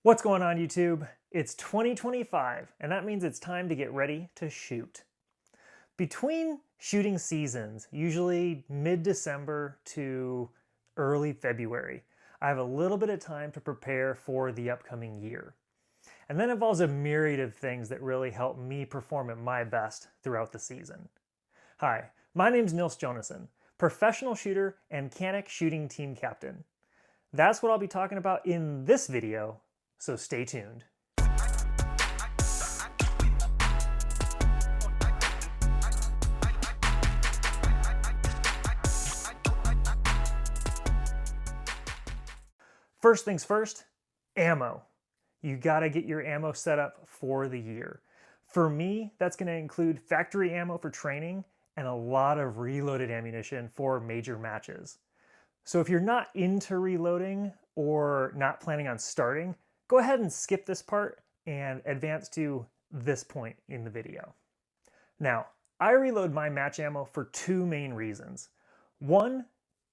What's going on, YouTube? It's 2025, and that means it's time to get ready to shoot. Between shooting seasons, usually mid-December to early February, I have a little bit of time to prepare for the upcoming year. And that involves a myriad of things that really help me perform at my best throughout the season. Hi, my name's Nils Jonasson, professional shooter and MeCanik shooting team captain. That's what I'll be talking about in this video, so stay tuned. First things first, ammo. You gotta get your ammo set up for the year. For me, that's gonna include factory ammo for training and a lot of reloaded ammunition for major matches. So if you're not into reloading or not planning on starting, go ahead and skip this part and advance to this point in the video. Now, I reload my match ammo for two main reasons. One,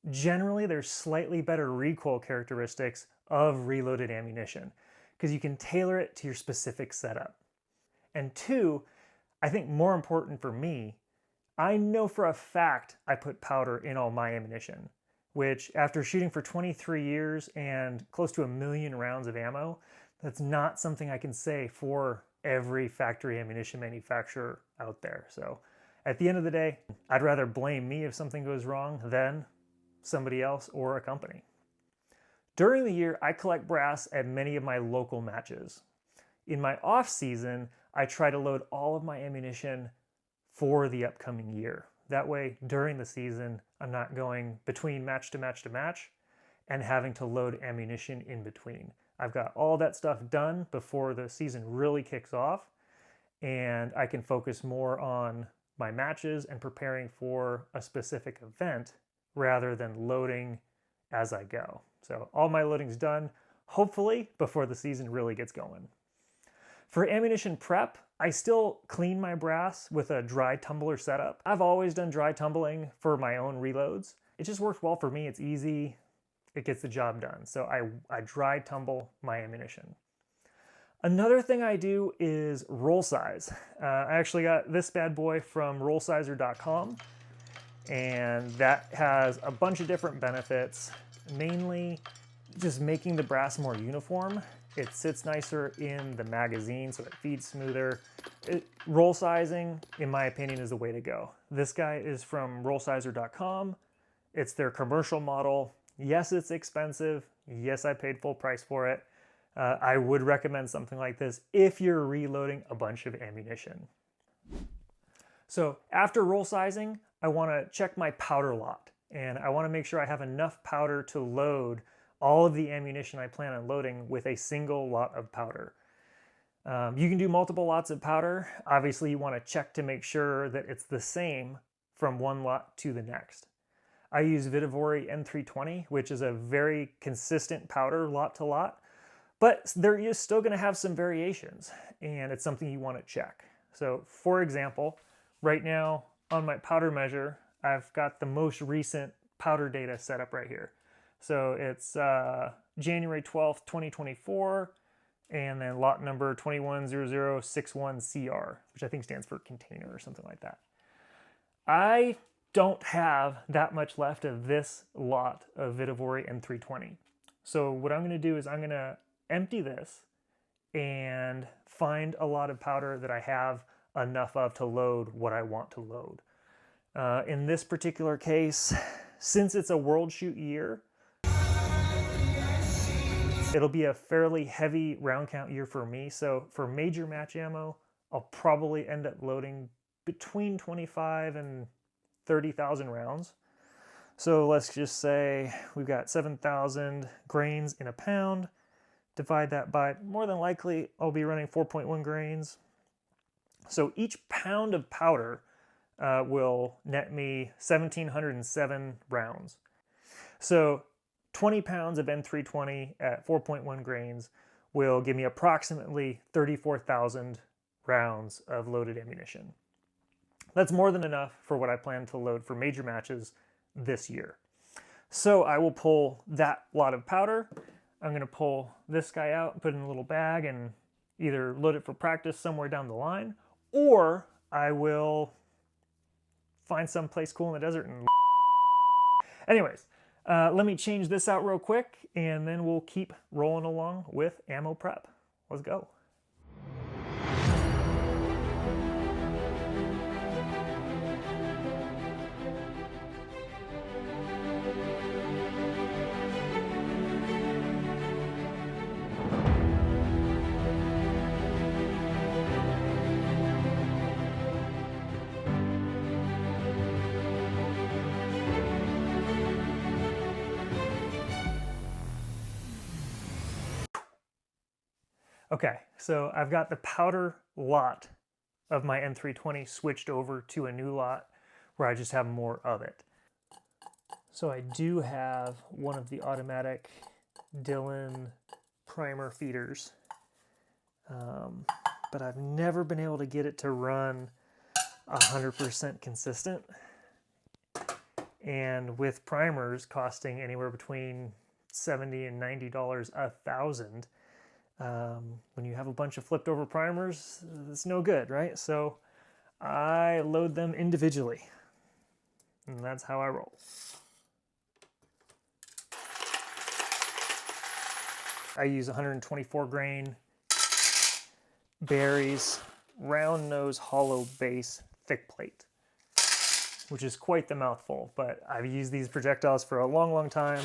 generally there's slightly better recoil characteristics of reloaded ammunition because you can tailor it to your specific setup. And two, I think more important for me, I know for a fact I put powder in all my ammunition, which after shooting for 23 years and close to 1 million rounds of ammo, that's not something I can say for every factory ammunition manufacturer out there. So at the end of the day, I'd rather blame me if something goes wrong than somebody else or a company. During the year, I collect brass at many of my local matches. In my off season, I try to load all of my ammunition for the upcoming year. That way, during the season, I'm not going between match to match to match and having to load ammunition in between. I've got all that stuff done before the season really kicks off, and I can focus more on my matches and preparing for a specific event rather than loading as I go. So all my loading's done, hopefully, before the season really gets going. For ammunition prep, I still clean my brass with a dry tumbler setup. I've always done dry tumbling for my own reloads. It just works well for me. It's easy. It gets the job done. So I dry tumble my ammunition. Another thing I do is roll size. I actually got this bad boy from rollsizer.com, and that has a bunch of different benefits, mainly just making the brass more uniform. It sits nicer in the magazine so it feeds smoother. Roll sizing, in my opinion, is the way to go. This guy is from rollsizer.com. It's their commercial model. Yes, it's expensive. Yes, I paid full price for it. I would recommend something like this if you're reloading a bunch of ammunition. So after roll sizing, I want to check my powder lot, and I want to make sure I have enough powder to load all of the ammunition I plan on loading with a single lot of powder. You can do multiple lots of powder. Obviously, you want to check to make sure that it's the same from one lot to the next. I use Vihtavuori N320, which is a very consistent powder lot to lot, but there is still going to have some variations, and it's something you want to check. So for example, right now on my powder measure, I've got the most recent powder data set up right here. So it's January 12th, 2024, and then lot number 210061CR, which I think stands for container or something like that. I don't have that much left of this lot of Vihtavuori N320. So what I'm going to do is I'm going to empty this and find a lot of powder that I have enough of to load what I want to load. In this particular case, since it's a world shoot year, it'll be a fairly heavy round count year for me. So for major match ammo, I'll probably end up loading between 25 and 30,000 rounds. So let's just say we've got 7,000 grains in a pound. Divide that by, more than likely, I'll be running 4.1 grains. So each pound of powder will net me 1,707 rounds. So 20 pounds of N320 at 4.1 grains will give me approximately 34,000 rounds of loaded ammunition. That's more than enough for what I plan to load for major matches this year. So I will pull that lot of powder, I'm going to pull this guy out and put it in a little bag and either load it for practice somewhere down the line, or I will find some place cool in the desert and... Anyways, let me change this out real quick, and then we'll keep rolling along with ammo prep. Let's go. Okay, so I've got the powder lot of my M320 switched over to a new lot where I just have more of it. So I do have one of the automatic Dillon primer feeders, but I've never been able to get it to run 100% consistent. And with primers costing anywhere between $70 and $90 a thousand, when you have a bunch of flipped over primers, it's no good, right? So I load them individually, and that's how I roll. I use 124 grain Berry's round nose hollow base thick plate, which is quite the mouthful, but I've used these projectiles for a long, long time,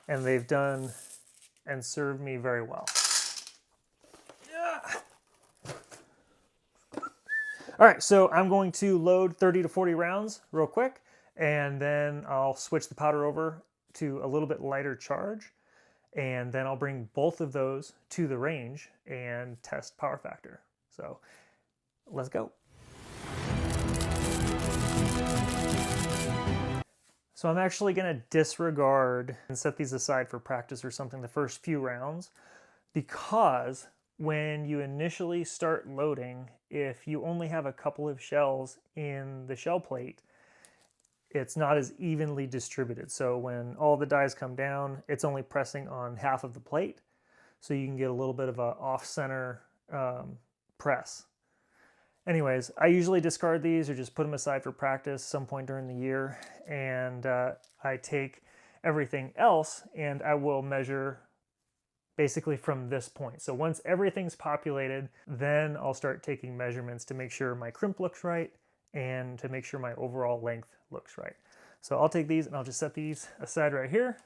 and they've done and served me very well. All right, so I'm going to load 30 to 40 rounds real quick, and then I'll switch the powder over to a little bit lighter charge, and then I'll bring both of those to the range and test power factor. So let's go. So I'm actually going to disregard and set these aside for practice or something the first few rounds, because when you initially start loading, if you only have a couple of shells in the shell plate, it's not as evenly distributed. So when all the dies come down, it's only pressing on half of the plate. So you can get a little bit of a off-center press. Anyways, I usually discard these or just put them aside for practice some point during the year. And I take everything else and I will measure basically from this point. So once everything's populated, then I'll start taking measurements to make sure my crimp looks right and to make sure my overall length looks right. So I'll take these and I'll just set these aside right here.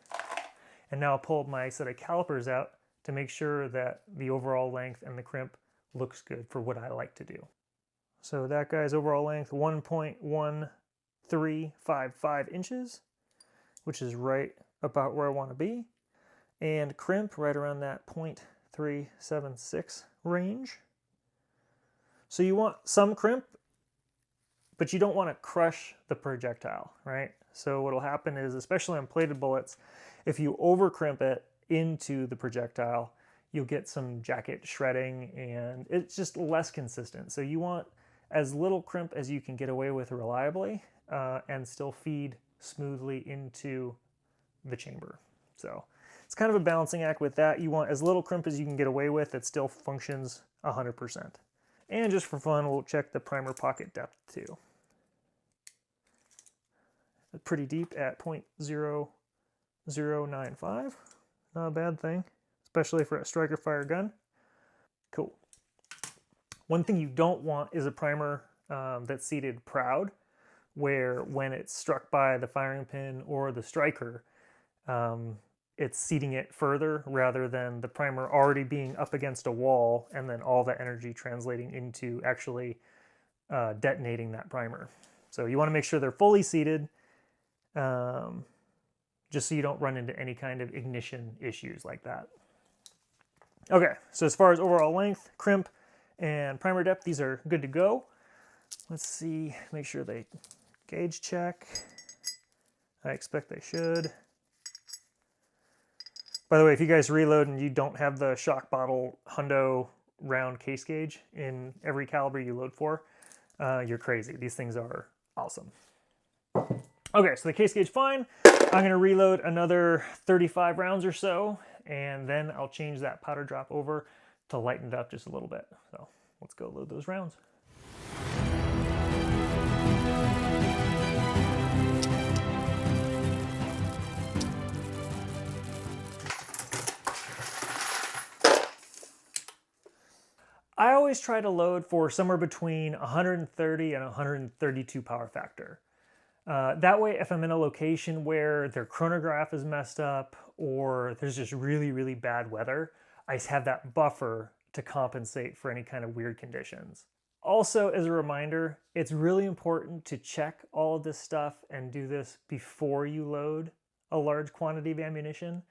And now I'll pull my set of calipers out to make sure that the overall length and the crimp looks good for what I like to do. So that guy's overall length, 1.1355 inches, which is right about where I want to be. And crimp right around that 0.376 range. So you want some crimp, but you don't want to crush the projectile, right? So what'll happen is, especially on plated bullets, if you over crimp it into the projectile, you'll get some jacket shredding and it's just less consistent. So you want as little crimp as you can get away with reliably and still feed smoothly into the chamber. So it's kind of a balancing act with that. You want as little crimp as you can get away with that still functions 100%. And just for fun, we'll check the primer pocket depth too. Pretty deep at 0.0095. Not a bad thing, especially for a striker fire gun. Cool. One thing you don't want is a primer that's seated proud, where when it's struck by the firing pin or the striker, it's seating it further rather than the primer already being up against a wall and then all the energy translating into actually detonating that primer. So you want to make sure they're fully seated, just so you don't run into any kind of ignition issues like that. Okay, so as far as overall length, crimp, and primer depth, these are good to go. Let's see, make sure they gauge check. I expect they should. By the way, if you guys reload and you don't have the shock bottle hundo round case gauge in every caliber you load for, you're crazy. These things are awesome. Okay, so the case gauge fine. I'm gonna reload another 35 rounds or so, and then I'll change that powder drop over to lighten it up just a little bit. So let's go load those rounds. I always try to load for somewhere between 130 and 132 power factor. That way, if I'm in a location where their chronograph is messed up or there's just really, really bad weather, I have that buffer to compensate for any kind of weird conditions. Also, as a reminder, it's really important to check all of this stuff and do this before you load a large quantity of ammunition.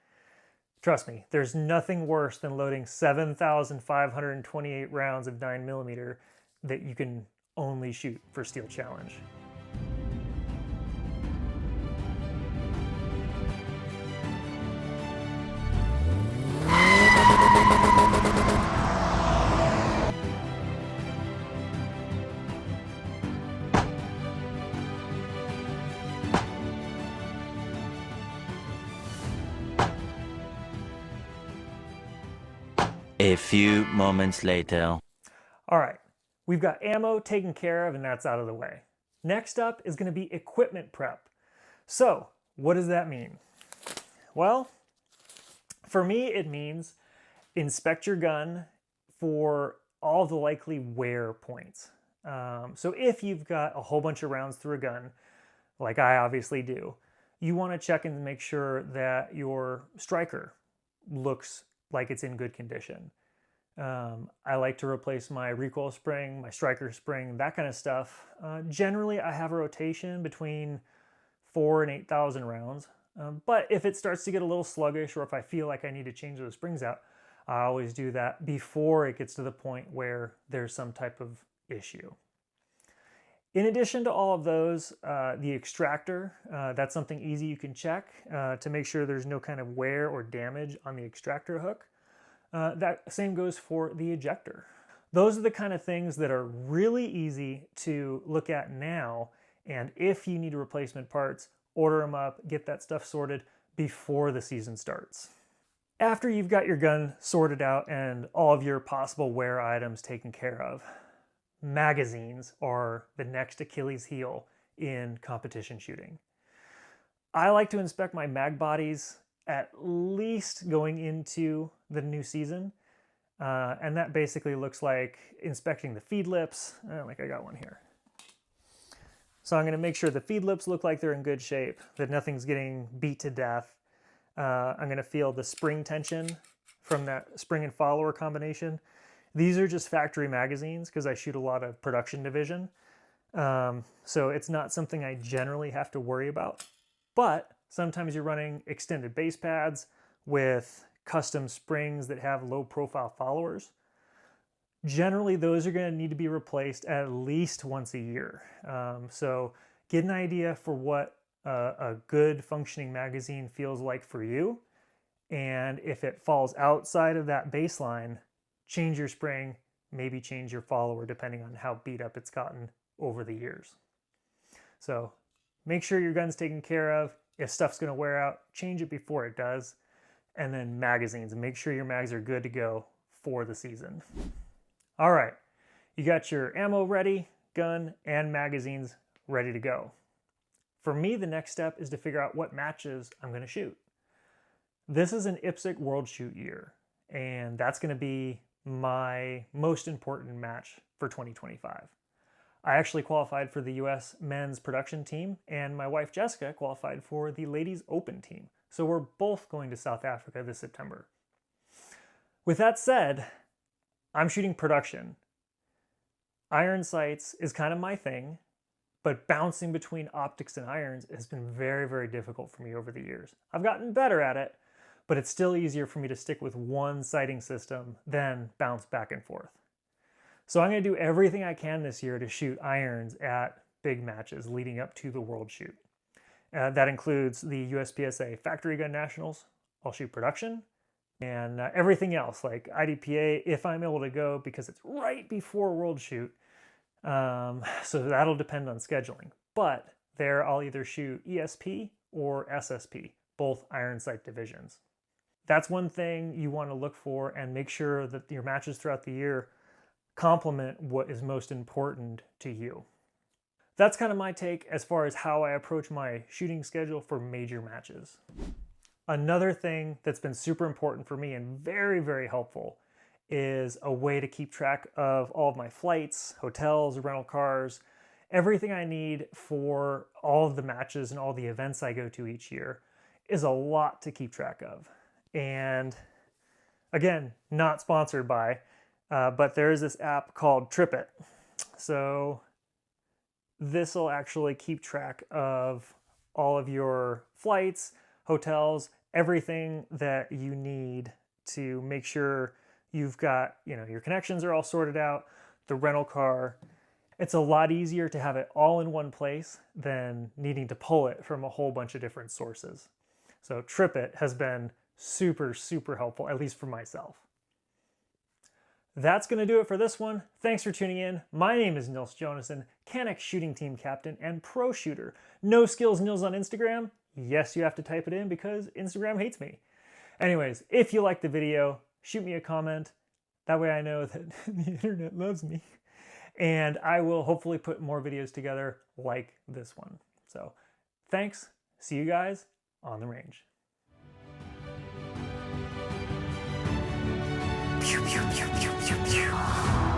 Trust me, there's nothing worse than loading 7,528 rounds of 9mm that you can only shoot for Steel Challenge. A few moments later. All right, we've got ammo taken care of and that's out of the way. Next up is going to be equipment prep. So what does that mean? Well, for me, it means inspect your gun for all the likely wear points. So if you've got a whole bunch of rounds through a gun, like I obviously do, you want to check and make sure that your striker looks like it's in good condition. I like to replace my recoil spring, my striker spring, that kind of stuff. Generally, I have a rotation between 4,000 and 8,000 rounds. But if it starts to get a little sluggish or if I feel like I need to change those springs out, I always do that before it gets to the point where there's some type of issue. In addition to all of those, the extractor, that's something easy you can check to make sure there's no kind of wear or damage on the extractor hook. That same goes for the ejector. Those are the kind of things that are really easy to look at now, and if you need replacement parts, order them up, get that stuff sorted before the season starts. After you've got your gun sorted out and all of your possible wear items taken care of, magazines are the next Achilles heel in competition shooting. I like to inspect my mag bodies at least going into the new season. And that basically looks like inspecting the feed lips, like I got one here. So I'm going to make sure the feed lips look like they're in good shape, that nothing's getting beat to death. I'm going to feel the spring tension from that spring and follower combination. These are just factory magazines because I shoot a lot of production division. So it's not something I generally have to worry about. But sometimes you're running extended base pads with custom springs that have low profile followers. Generally, those are going to need to be replaced at least once a year. So get an idea for what a good functioning magazine feels like for you. And if it falls outside of that baseline, change your spring, maybe change your follower depending on how beat up it's gotten over the years. So make sure your gun's taken care of. If stuff's going to wear out, change it before it does. And then magazines, and make sure your mags are good to go for the season. All right, you got your ammo ready, gun, and magazines ready to go. For me, the next step is to figure out what matches I'm going to shoot. This is an IPSC World Shoot year, and that's going to be my most important match for 2025. I actually qualified for the US men's production team, and my wife Jessica qualified for the ladies open team. So we're both going to South Africa this September. With that said, I'm shooting production. Iron sights is kind of my thing, but bouncing between optics and irons has been very, very difficult for me over the years. I've gotten better at it, but it's still easier for me to stick with one sighting system than bounce back and forth. So I'm going to do everything I can this year to shoot irons at big matches leading up to the World Shoot. That includes the USPSA Factory Gun Nationals. I'll shoot production and everything else like IDPA if I'm able to go because it's right before World Shoot. So that'll depend on scheduling. But there I'll either shoot ESP or SSP, both iron sight divisions. That's one thing you want to look for, and make sure that your matches throughout the year complement what is most important to you. That's kind of my take as far as how I approach my shooting schedule for major matches. Another thing that's been super important for me and very, very helpful is a way to keep track of all of my flights, hotels, rental cars, everything I need for all of the matches and all the events I go to each year is a lot to keep track of. And again, not sponsored by, but there is this app called TripIt. So this will actually keep track of all of your flights, hotels, everything that you need to make sure you've got, your connections are all sorted out, the rental car. It's a lot easier to have it all in one place than needing to pull it from a whole bunch of different sources. So TripIt has been super, super helpful, at least for myself. That's going to do it for this one. Thanks for tuning in. My name is Nils Jonasson, MeCanik shooting team captain and pro shooter. No Skills Nils on Instagram. Yes, you have to type it in because Instagram hates me. Anyways, if you liked the video, shoot me a comment. That way I know that the internet loves me. And I will hopefully put more videos together like this one. So thanks. See you guys on the range. Pew, pew, pew, pew, pew, pew.